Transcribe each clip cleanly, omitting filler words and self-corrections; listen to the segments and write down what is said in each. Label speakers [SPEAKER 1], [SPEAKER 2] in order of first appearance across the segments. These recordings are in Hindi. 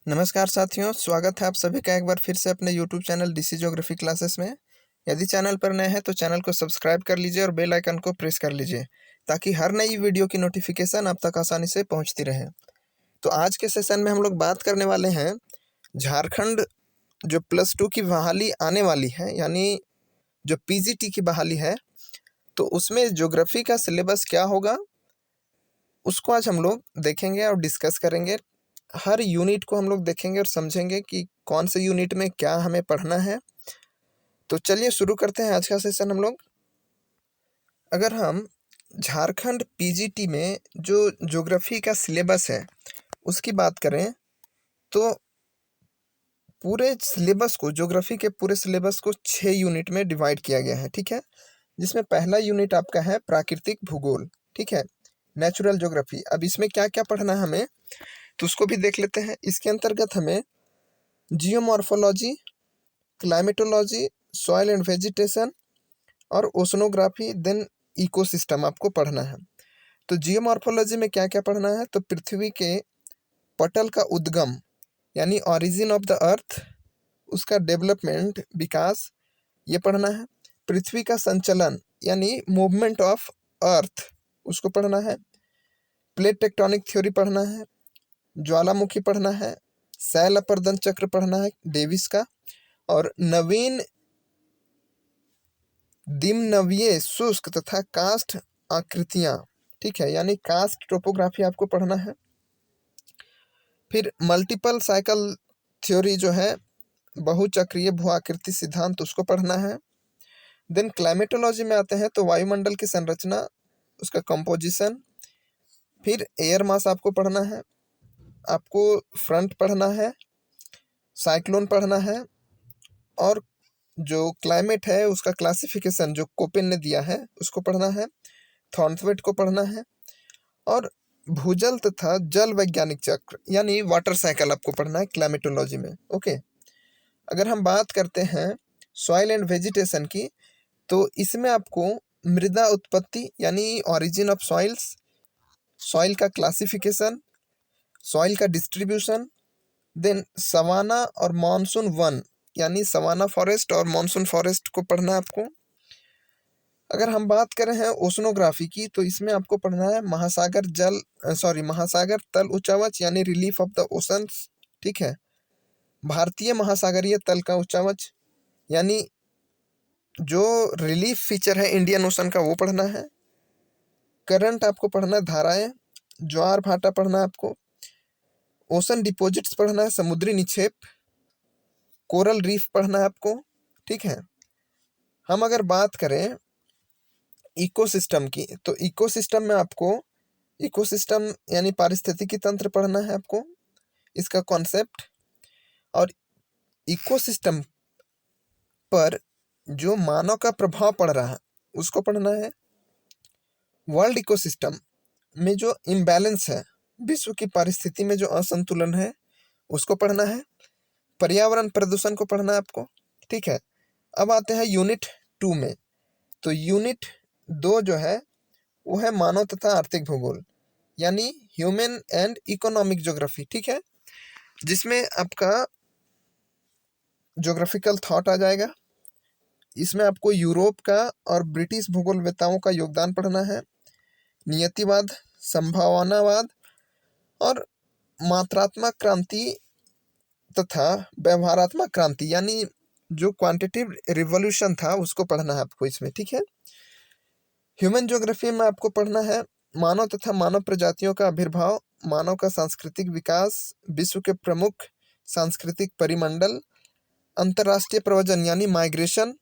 [SPEAKER 1] नमस्कार साथियों, स्वागत है आप सभी का एक बार फिर से अपने YouTube channel DC geography classes में। यदि चैनल पर नए हैं तो चैनल को सब्सक्राइब कर लीजिए और बेल आइकन को प्रेस कर लीजिए ताकि हर नई वीडियो की नोटिफिकेशन आप तक आसानी से पहुंचती रहे। तो आज के सेशन में हम लोग बात करने वाले हैं झारखंड जो +2 की बहाली आने वाली है, यानी जो पीजीटी की बहाली है, तो उसमें ज्योग्राफी का सिलेबस क्या होगा उसको आज हम लोग देखेंगे और डिस्कस करेंगे। हर यूनिट को हम लोग देखेंगे और समझेंगे कि कौन से यूनिट में क्या हमें पढ़ना है। तो चलिए शुरू करते हैं आज का सेशन हम लोग। अगर हम झारखंड पीजीटी में जो ज्योग्राफी का सिलेबस है उसकी बात करें तो पूरे सिलेबस को, ज्योग्राफी के पूरे सिलेबस को 6 यूनिट में डिवाइड किया गया है, ठीक है। जिसमें पहला यूनिट आपका है प्राकृतिक भूगोल, ठीक है, नेचुरल ज्योग्राफी। अब इसमें क्या क्या पढ़ना है हमें तो उसको भी देख लेते हैं। इसके अंतर्गत हमें geomorphology, climatology, soil and vegetation और ओशनोग्राफी, देन इकोसिस्टम आपको पढ़ना है। तो जियोमॉर्फोलॉजी में क्या क्या पढ़ना है तो पृथ्वी के पटल का उद्गम यानी ऑरिजिन ऑफ द अर्थ, उसका डेवलपमेंट, विकास, ये पढ़ना है। पृथ्वी का संचलन यानी मूवमेंट ऑफ अर्थ, उसको पढ़ना है। प्लेट टेक्टोनिक थ्योरी पढ़ना है। ज्वालामुखी पढ़ना है। शैल अपर्दन चक्र पढ़ना है डेविस का। और नवीन दिमनवीय शुष्क तथा कास्ट आकृतियां, ठीक है, यानी कास्ट टोपोग्राफी आपको पढ़ना है। फिर मल्टीपल साइकिल थ्योरी जो है, बहुचक्रीय भू आकृति सिद्धांत, उसको पढ़ना है। देन क्लाइमेटोलॉजी में आते हैं तो वायुमंडल की संरचना, उसका कंपोजिशन। फिर एयर मास आपको पढ़ना है। आपको फ्रंट पढ़ना है, साइक्लोन पढ़ना है, और जो क्लाइमेट है उसका क्लासिफिकेशन जो कोपेन ने दिया है उसको पढ़ना है। थॉर्नथवेट को पढ़ना है। और भूजल तथा जल वैज्ञानिक चक्र यानी वाटर साइकिल आपको पढ़ना है क्लाइमेटोलॉजी में, ओके। अगर हम बात करते हैं सॉइल एंड वेजिटेशन की तो इसमें आपको मृदा उत्पत्ति यानी ऑरिजिन ऑफ सॉइल्स, सॉइल का क्लासिफिकेशन, सॉइल का डिस्ट्रीब्यूशन, देन सवाना और मॉनसून वन यानी सवाना फॉरेस्ट और मॉनसून फॉरेस्ट को पढ़ना है आपको। अगर हम बात करें हैं ओशनोग्राफी की तो इसमें आपको पढ़ना है महासागर तल उच्चावच यानी रिलीफ ऑफ द ओशंस, ठीक है। भारतीय महासागरीय तल का उच्चावच यानी जो रिलीफ फीचर है इंडियन ओशन का वो पढ़ना है। करंट आपको पढ़ना है, धाराएं, ज्वार भाटा पढ़ना है आपको। ओशन डिपॉजिट्स पढ़ना है, समुद्री निक्षेप। कोरल रीफ पढ़ना है आपको, ठीक है। हम अगर बात करें इकोसिस्टम की तो इकोसिस्टम में आपको इकोसिस्टम यानी पारिस्थितिकी तंत्र पढ़ना है आपको, इसका कॉन्सेप्ट। और इकोसिस्टम पर जो मानव का प्रभाव पड़ रहा है उसको पढ़ना है। वर्ल्ड इकोसिस्टम में जो इम्बैलेंस है, विश्व की पारिस्थिति में जो असंतुलन है उसको पढ़ना है। पर्यावरण प्रदूषण को पढ़ना है आपको, ठीक है। अब आते हैं यूनिट 2 में। तो यूनिट 2 जो है वो है मानव तथा आर्थिक भूगोल यानी ह्यूमन एंड इकोनॉमिक ज्योग्राफी, ठीक है, जिसमें आपका ज्योग्राफिकल थॉट आ जाएगा। इसमें आपको यूरोप का और ब्रिटिश भूगोलवेताओं का योगदान पढ़ना है। नियतिवाद, संभावनावाद और मात्रात्मक क्रांति तथा व्यवहारात्मक क्रांति यानी जो क्वांटिटेटिव रिवॉल्यूशन था उसको पढ़ना है आपको इसमें, ठीक है। ह्यूमन ज्योग्राफी में आपको पढ़ना है मानव तथा मानव प्रजातियों का आविर्भाव, मानव का सांस्कृतिक विकास, विश्व के प्रमुख सांस्कृतिक परिमंडल, अंतर्राष्ट्रीय प्रव्रजन यानी माइग्रेशन,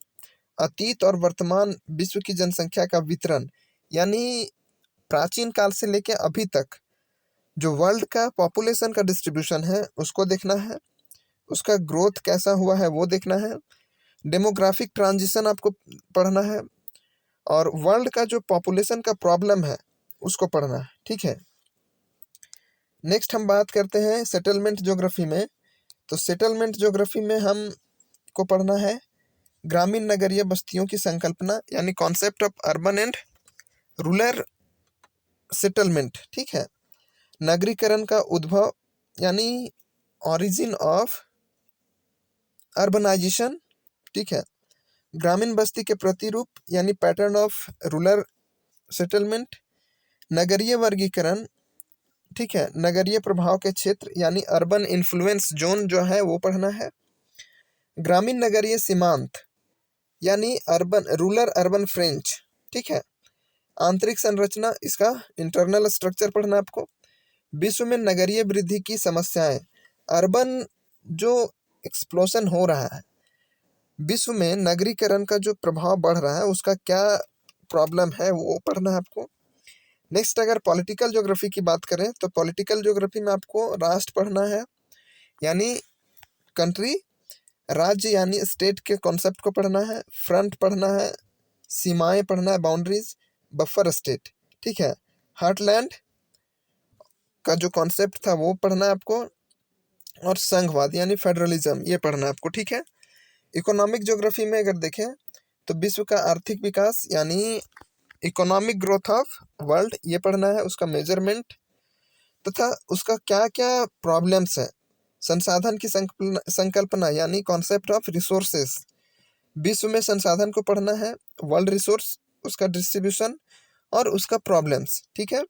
[SPEAKER 1] अतीत और वर्तमान विश्व की जनसंख्या का वितरण यानी प्राचीन काल से लेकर अभी तक जो वर्ल्ड का पॉपुलेशन का डिस्ट्रीब्यूशन है उसको देखना है, उसका ग्रोथ कैसा हुआ है वो देखना है। डेमोग्राफिक ट्रांजिशन आपको पढ़ना है और वर्ल्ड का जो पॉपुलेशन का प्रॉब्लम है उसको पढ़ना है, ठीक है। नेक्स्ट हम बात करते हैं सेटलमेंट ज्योग्राफी में। तो सेटलमेंट ज्योग्राफी में हम को पढ़ना है ग्रामीण नगरीय बस्तियों की संकल्पना यानी concept of urban and rural settlement, ठीक है। नगरीकरण का उद्भव यानी ऑरिजिन ऑफ अर्बनाइजेशन, ठीक है, ग्रामीण बस्ती के प्रतिरूप यानी पैटर्न ऑफ रूरल सेटलमेंट, नगरीय वर्गीकरण, ठीक है, नगरीय प्रभाव के क्षेत्र यानी अर्बन इन्फ्लुएंस जोन जो है वो पढ़ना है, ग्रामीण नगरीय सीमांत यानी अर्बन रूरल अर्बन फ्रेंच, ठीक है, आंतरिक संरचना इसका इंटरनल स्ट्रक्चर पढ़ना आपको, विश्व में नगरीय वृद्धि की समस्याएं, अर्बन जो एक्सप्लोशन हो रहा है विश्व में नगरीकरण का जो प्रभाव बढ़ रहा है उसका क्या प्रॉब्लम है वो पढ़ना है आपको। नेक्स्ट अगर पॉलिटिकल ज्योग्राफी की बात करें तो पॉलिटिकल ज्योग्राफी में आपको राष्ट्र पढ़ना है यानी कंट्री, राज्य यानी स्टेट के कॉन्सेप्ट को पढ़ना है, फ्रंट पढ़ना है, सीमाएं पढ़ना है, बाउंड्रीज, बफर स्टेट, ठीक है, हार्टलैंड का जो कॉन्सेप्ट था वो पढ़ना है आपको, और संघवाद यानी फेडरलिज्म ये पढ़ना है आपको, ठीक है। इकोनॉमिक ज्योग्राफी में अगर देखें तो विश्व का आर्थिक विकास यानी इकोनॉमिक ग्रोथ ऑफ वर्ल्ड ये पढ़ना है, उसका मेजरमेंट तथा उसका क्या क्या प्रॉब्लम्स है, संसाधन की संकल्पना यानी कॉन्सेप्ट ऑफ रिसोर्सेस, विश्व में संसाधन को पढ़ना है, वर्ल्ड रिसोर्स उसका डिस्ट्रीब्यूशन और उसका प्रॉब्लम्स, ठीक है।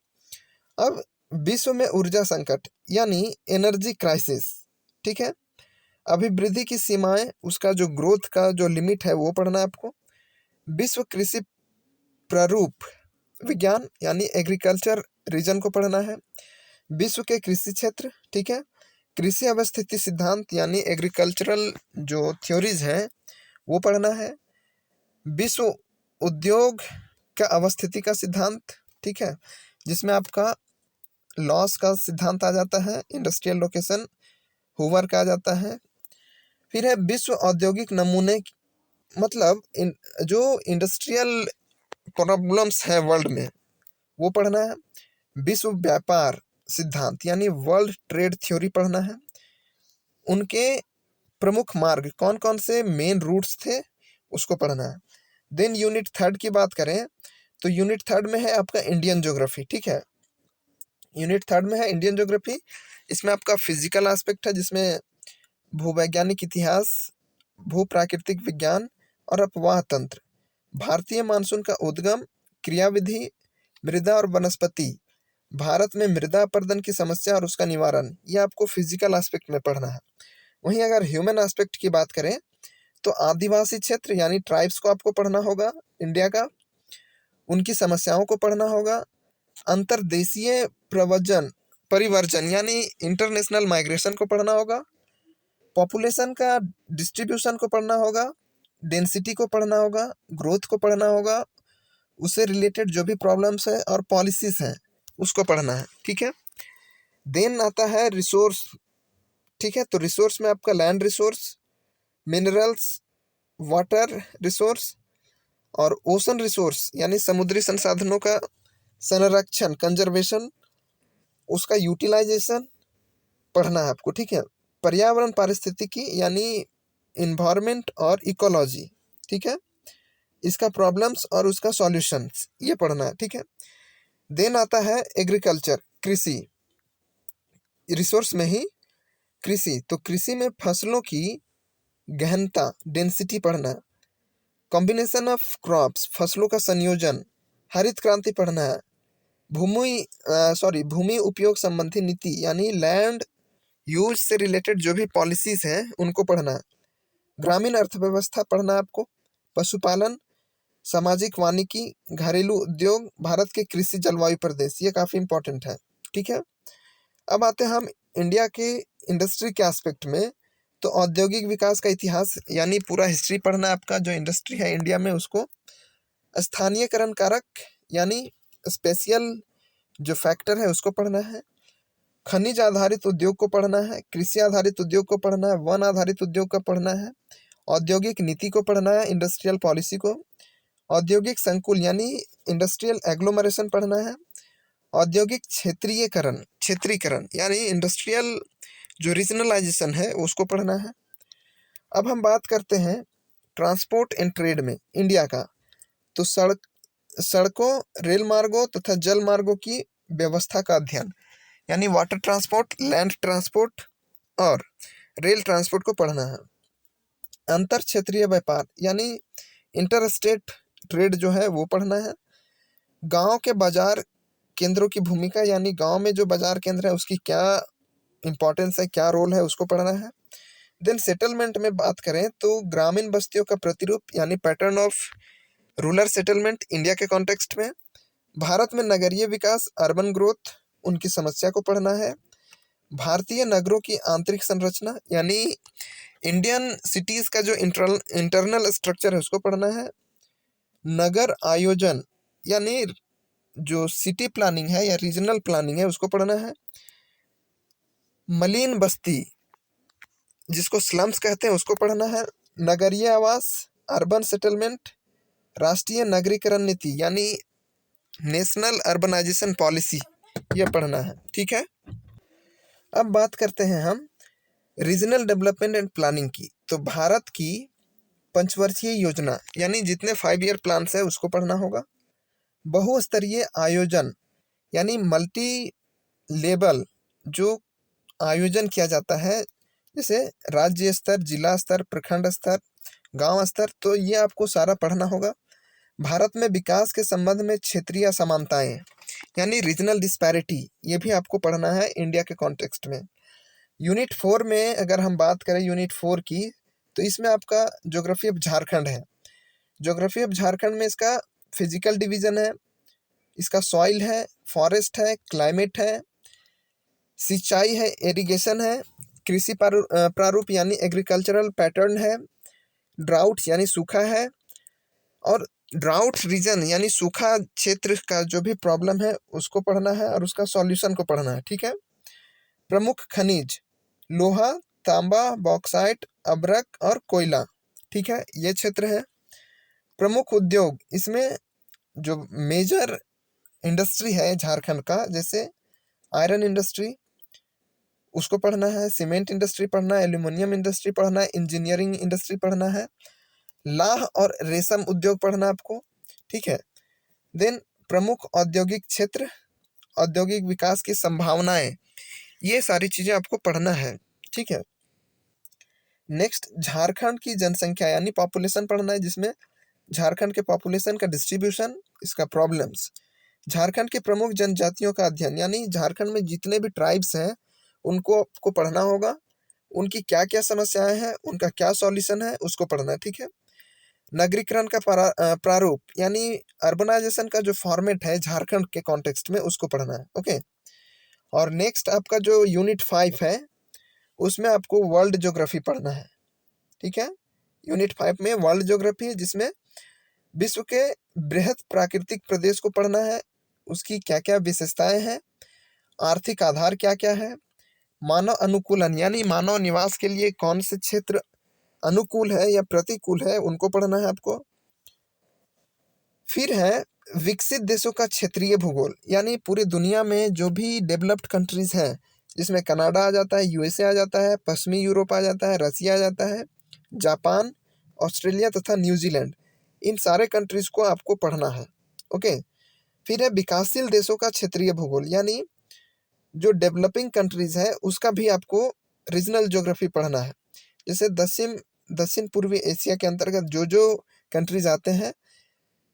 [SPEAKER 1] अब विश्व में ऊर्जा संकट यानी एनर्जी क्राइसिस, ठीक है, अभिवृद्धि की सीमाएं उसका जो ग्रोथ का जो लिमिट है वो पढ़ना है आपको, विश्व कृषि प्रारूप विज्ञान यानी एग्रीकल्चर रीजन को पढ़ना है, विश्व के कृषि क्षेत्र, ठीक है, कृषि अवस्थिति सिद्धांत यानी एग्रीकल्चरल जो थ्योरीज हैं वो पढ़ना है, विश्व उद्योग का अवस्थिति का सिद्धांत, ठीक है, जिसमें आपका लॉस का सिद्धांत आ जाता है, इंडस्ट्रियल लोकेशन हूवर का आ जाता है, फिर है विश्व औद्योगिक नमूने मतलब जो इंडस्ट्रियल प्रॉब्लम्स है वर्ल्ड में वो पढ़ना है, विश्व व्यापार सिद्धांत यानी वर्ल्ड ट्रेड थ्योरी पढ़ना है, उनके प्रमुख मार्ग कौन कौन से मेन रूट्स थे उसको पढ़ना है। देन यूनिट थर्ड की बात करें तो यूनिट थर्ड में है आपका इंडियन ज्योग्राफी, ठीक है, यूनिट थर्ड में है इंडियन ज्योग्राफी, इसमें आपका फिजिकल एस्पेक्ट है जिसमें भूवैज्ञानिक इतिहास, भू प्राकृतिक विज्ञान और अपवाह तंत्र, भारतीय मानसून का उद्गम, क्रियाविधि, मृदा और वनस्पति, भारत में मृदा अपर्दन की समस्या और उसका निवारण, ये आपको फिजिकल एस्पेक्ट में पढ़ना है। वहीं अगर ह्यूमन एस्पेक्ट की बात करें तो आदिवासी क्षेत्र यानी ट्राइब्स को आपको पढ़ना होगा इंडिया का, उनकी समस्याओं को पढ़ना होगा, अंतर्देशीय परिवर्जन यानी इंटरनेशनल माइग्रेशन को पढ़ना होगा, पॉपुलेशन का डिस्ट्रीब्यूशन को पढ़ना होगा, डेंसिटी को पढ़ना होगा, ग्रोथ को पढ़ना होगा, उससे रिलेटेड जो भी प्रॉब्लम्स है और पॉलिसीज हैं उसको पढ़ना है, ठीक है। देन आता है रिसोर्स, ठीक है, तो रिसोर्स में आपका land resource, minerals, water resource और ओशन रिसोर्स यानी समुद्री संसाधनों का संरक्षण कंजर्वेशन, उसका यूटिलाइजेशन पढ़ना है आपको, ठीक है, पर्यावरण पारिस्थितिकी यानी इन्वायरमेंट और इकोलॉजी, ठीक है, इसका प्रॉब्लम्स और उसका सॉल्यूशंस ये पढ़ना है, ठीक है। देन आता है एग्रीकल्चर कृषि, रिसोर्स में ही कृषि, तो कृषि में फसलों की गहनता डेंसिटी पढ़ना, कॉम्बिनेशन ऑफ क्रॉप्स फसलों का संयोजन, हरित क्रांति पढ़ना है, भूमि उपयोग संबंधी नीति यानी लैंड यूज से रिलेटेड जो भी पॉलिसीज हैं उनको पढ़ना है, ग्रामीण अर्थव्यवस्था पढ़ना है आपको, पशुपालन, सामाजिक वानिकी, घरेलू उद्योग, भारत के कृषि जलवायु प्रदेश ये काफ़ी इंपॉर्टेंट है, ठीक है। अब आते हैं हम इंडिया के इंडस्ट्री के एस्पेक्ट में, तो औद्योगिक विकास का इतिहास यानी पूरा हिस्ट्री पढ़ना है आपका, जो इंडस्ट्री है इंडिया में उसको, स्थानीयकरण कारक यानी स्पेशल जो फैक्टर है उसको पढ़ना है, खनिज आधारित उद्योग को पढ़ना है, कृषि आधारित उद्योग को पढ़ना है, वन आधारित उद्योग को पढ़ना है, औद्योगिक नीति को पढ़ना है, इंडस्ट्रियल पॉलिसी को, औद्योगिक संकुल यानी इंडस्ट्रियल एग्लोमरेशन पढ़ना है, औद्योगिक क्षेत्रीकरण यानी इंडस्ट्रियल जो रीजनलाइजेशन है उसको पढ़ना है। अब हम बात करते हैं ट्रांसपोर्ट एंड ट्रेड में इंडिया का, तो सड़कों, रेल मार्गों तथा जल मार्गों की व्यवस्था का अध्ययन यानी वाटर ट्रांसपोर्ट, लैंड ट्रांसपोर्ट और रेल ट्रांसपोर्ट को पढ़ना है। अंतर क्षेत्रीय व्यापार यानी इंटर स्टेट ट्रेड जो है वो पढ़ना है। गांव के बाजार केंद्रों की भूमिका यानी गांव में जो बाजार केंद्र है उसकी क्या इंपॉर्टेंस है, क्या रोल है, उसको पढ़ना है। देन सेटलमेंट में बात करें तो ग्रामीण बस्तियों का प्रतिरूप यानी pattern of rural settlement India के कॉन्टेक्स्ट में। भारत में नगरीय विकास अर्बन ग्रोथ, उनकी समस्या को पढ़ना है। भारतीय नगरों की आंतरिक संरचना यानी इंडियन सिटीज का जो इंटरनल स्ट्रक्चर है उसको पढ़ना है। नगर आयोजन यानी जो सिटी प्लानिंग है या रीजनल प्लानिंग है उसको पढ़ना है। मलिन बस्ती जिसको स्लम्स कहते हैं उसको पढ़ना है। नगरीय आवास अर्बन सेटलमेंट, राष्ट्रीय नगरीकरण नीति यानी नेशनल अर्बनाइजेशन पॉलिसी, ये पढ़ना है। ठीक है, अब बात करते हैं हम रीजनल डेवलपमेंट एंड प्लानिंग की। तो भारत की पंचवर्षीय योजना यानी जितने 5 ईयर प्लान्स है उसको पढ़ना होगा। बहुस्तरीय आयोजन यानी मल्टी लेवल जो आयोजन किया जाता है, जैसे राज्य स्तर, जिला स्तर, प्रखंड स्तर, गांव स्तर, तो ये आपको सारा पढ़ना होगा। भारत में विकास के संबंध में क्षेत्रीय असमानताएं यानी रीजनल डिस्पैरिटी, ये भी आपको पढ़ना है इंडिया के कॉन्टेक्स्ट में। यूनिट 4 में अगर हम बात करें यूनिट 4 की, तो इसमें आपका ज्योग्राफी ऑफ झारखंड है। ज्योग्राफी ऑफ झारखंड में इसका फिजिकल डिवीजन है, इसका सॉइल है, फॉरेस्ट है, क्लाइमेट है, सिंचाई है, इरिगेशन है, कृषि प्रारूप यानी एग्रीकल्चरल पैटर्न है, ड्राउट यानी सूखा है, और ड्राउट रीजन यानी सूखा क्षेत्र का जो भी प्रॉब्लम है उसको पढ़ना है और उसका सॉल्यूशन को पढ़ना है। ठीक है, प्रमुख खनिज लोहा, तांबा, बॉक्साइट, अभ्रक और कोयला। ठीक है, ये क्षेत्र है। प्रमुख उद्योग, इसमें जो मेजर इंडस्ट्री है झारखंड का, जैसे आयरन इंडस्ट्री उसको पढ़ना है, सीमेंट इंडस्ट्री पढ़ना है, एल्यूमिनियम इंडस्ट्री पढ़ना है, इंजीनियरिंग इंडस्ट्री पढ़ना है, लाह और रेशम उद्योग पढ़ना आपको। ठीक है, देन प्रमुख औद्योगिक क्षेत्र, औद्योगिक विकास की संभावनाएं, ये सारी चीजें आपको पढ़ना है। ठीक है, नेक्स्ट झारखंड की जनसंख्या यानी पॉपुलेशन पढ़ना है, जिसमें झारखंड के पॉपुलेशन का डिस्ट्रीब्यूशन, इसका प्रॉब्लम्स, झारखंड के प्रमुख जनजातियों का अध्ययन यानी झारखंड में जितने भी ट्राइब्स हैं उनको आपको पढ़ना होगा, उनकी क्या क्या समस्याएं हैं, उनका क्या सॉल्यूशन है, उसको पढ़ना है। ठीक है, नगरीकरण का प्रारूप यानी अर्बनाइजेशन का जो फॉर्मेट है झारखंड के कॉन्टेक्स्ट में उसको पढ़ना है। ओके, और नेक्स्ट आपका जो यूनिट 5 है उसमें आपको वर्ल्ड ज्योग्राफी पढ़ना है। ठीक है, यूनिट 5 में वर्ल्ड ज्योग्राफी है जिसमें विश्व के बृहद प्राकृतिक प्रदेश को पढ़ना है, उसकी क्या क्या विशेषताएं हैं, आर्थिक आधार क्या क्या है, मानव अनुकूलन यानी मानव निवास के लिए कौन से क्षेत्र अनुकूल है या प्रतिकूल है, उनको पढ़ना है आपको। फिर है विकसित देशों का क्षेत्रीय भूगोल यानी पूरी दुनिया में जो भी डेवलप्ड कंट्रीज हैं, जिसमें कनाडा आ जाता है, यूएसए आ जाता है, पश्चिमी यूरोप आ जाता है, रसिया आ जाता है, जापान, ऑस्ट्रेलिया तथा न्यूजीलैंड, इन सारे कंट्रीज को आपको पढ़ना है। ओके, फिर है विकासशील देशों का क्षेत्रीय भूगोल यानी जो डेवलपिंग कंट्रीज है उसका भी आपको रीजनल ज्योग्राफी पढ़ना है। जैसे दक्षिण पूर्वी एशिया के अंतर्गत जो जो कंट्रीज आते हैं,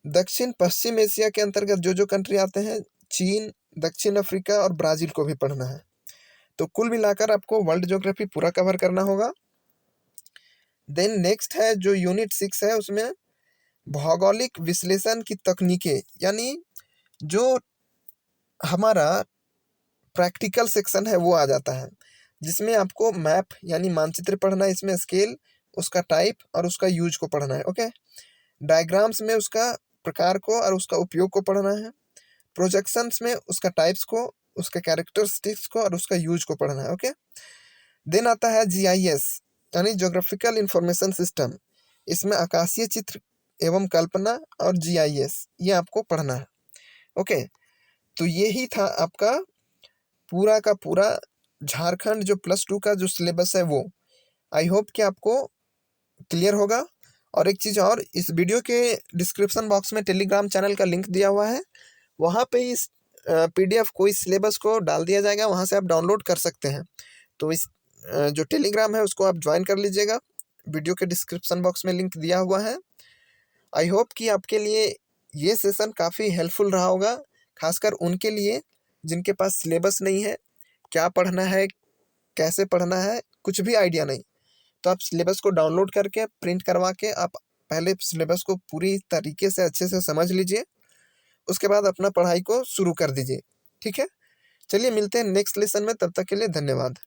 [SPEAKER 1] दक्षिण पश्चिम एशिया के अंतर्गत जो जो कंट्री आते हैं, चीन, दक्षिण अफ्रीका और ब्राजील को भी पढ़ना है। तो कुल मिलाकर आपको वर्ल्ड ज्योग्राफी पूरा कवर करना होगा। देन नेक्स्ट है जो यूनिट 6 है, उसमें भौगोलिक विश्लेषण की तकनीकें यानी जो हमारा प्रैक्टिकल सेक्शन है वो आ जाता है, जिसमें आपको मैप यानी मानचित्र पढ़ना है, इसमें स्केल, उसका टाइप और उसका यूज को पढ़ना है। ओके, डायग्राम्स में उसका प्रकार को और उसका उपयोग को पढ़ना है, प्रोजेक्शंस में उसका टाइप्स को, उसका कैरेक्टरिस्टिक्स को और उसका यूज को पढ़ना है। ओके, देन आता है जीआईएस यानी ज्योग्राफिकल इंफॉर्मेशन सिस्टम, इसमें आकाशीय चित्र एवं कल्पना और जीआईएस ये आपको पढ़ना है। ओके, तो यही था आपका पूरा का पूरा झारखंड जो +2 का जो सिलेबस है वो। आई होप कि आपको क्लियर होगा। और एक चीज़ और, इस वीडियो के डिस्क्रिप्शन बॉक्स में टेलीग्राम चैनल का लिंक दिया हुआ है, वहाँ पे इस पीडीएफ को, इस सिलेबस को डाल दिया जाएगा, वहाँ से आप डाउनलोड कर सकते हैं। तो इस जो टेलीग्राम है उसको आप ज्वाइन कर लीजिएगा। वीडियो के डिस्क्रिप्शन बॉक्स में लिंक दिया हुआ है। आई होप कि आपके लिए ये सेशन काफ़ी हेल्पफुल रहा होगा, खासकर उनके लिए जिनके पास सिलेबस नहीं है, क्या पढ़ना है, कैसे पढ़ना है, कुछ भी आइडिया नहीं। तो आप सिलेबस को डाउनलोड करके प्रिंट करवा के आप पहले सिलेबस को पूरी तरीके से अच्छे से समझ लीजिए, उसके बाद अपना पढ़ाई को शुरू कर दीजिए। ठीक है, चलिए मिलते हैं नेक्स्ट लेसन में, तब तक के लिए धन्यवाद।